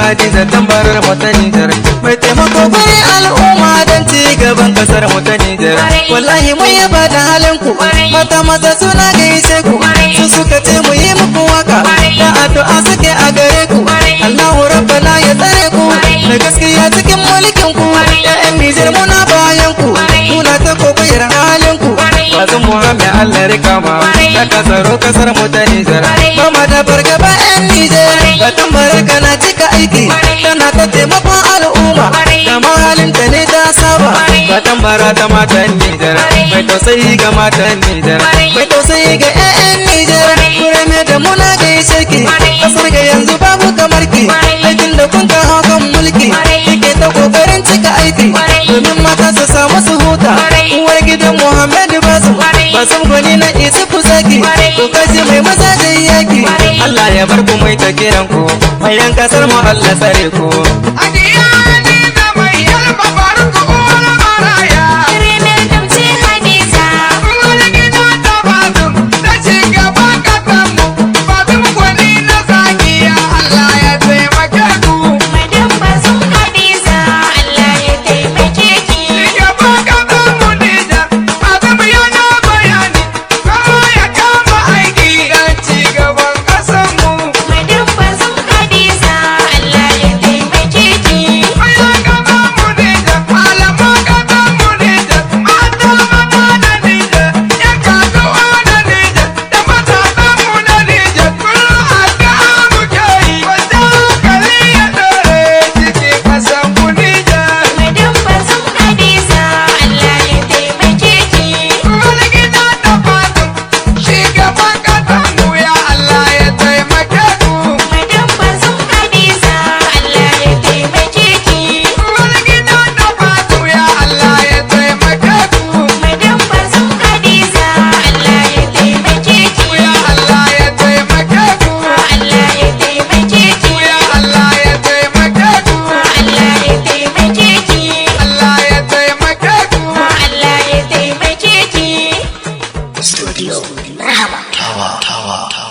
Hadiza tambarar mu ta Nijar, mai taimako bari al'umma don ci gaban kasar mu ta Nijar. Wallahi mun yaba da halin ku, mata maza suna gaishe ku, su suka ce mu yi muku waka, da addu'a suke a gare ku. Allahu rabbana ya tsare ku, da gaskiya cikin mulkin ku. Ya'yan Nijar muna bayan ku, muna ta kokoyar halin ku. Bazin Muhammad Allah rika ma, da kasaro kasar mu ta Nijar. Ba ma da fargaba 'yan Nijar, ga tambarar kana cika aiki, tana ta taimakon al'umma, da mahalinta ne ta saba. Ga tambara ta matan Nijar, mai tausayi ga matan Nijar, mai tausayi ga 'ya'yan Nijar. Kureme da muna gaishe ki, kasar ga yanzu babu kamar ki, aikin da kun kawo kan mulki, kike ta kokarin cika aiki, domin mata su samu su huta. Uwar gidan Muhammadu Basum gwani na isa ku zaki, ko kaji mai mazajen yaki. Allah ya bar ku mai ta kiran ku, mai yan kasar mu Allah tsare ku. Adiya ni da mai yalba faruku uwar maraya. Kirimir damce Hadiza, Uwar gida ta Bazum, ta ci gaban kasanmu. Bazum gwani na zakiya, Allah ya taimake ku. Madam Bazum Hadiza, Allah ya taimake ki. Ci gaban kasanmu Nijar, Bazum yana bayani, kowa ya kama aiki don ci gaban kasanmu. Madam Bazum Hadiza, Allah ya taimake ki. Bayan kasanmu Nijar, malaman kasanmu Nijar, mata maza na Nijar, 'yan kasuwa na Nijar, da matasanmu na Nijar, kullum addu'a muke yi, wanda hankali ya ɗore cikin kasanmu Nijar. Madam Bazum Hadiza, Allah ya taimake ki. Wani gida da Bazum, shugaban kasanmu ya Allah ya taimake ku. Madam Bazum Hadiza, Allah ya taimake ki. Wani gida da Bazum ya Allah ya taimake ku. Madam Bazum Hadiza, Allah ya taimake ki. Ya Allah ya taimake ku. Allah ya taimake ki. Ya Allah ya taimake ku. Allah ya taimake ki. Allah ya taimake ku. Allah ya taimake ki. Studio Rahama. Tawa.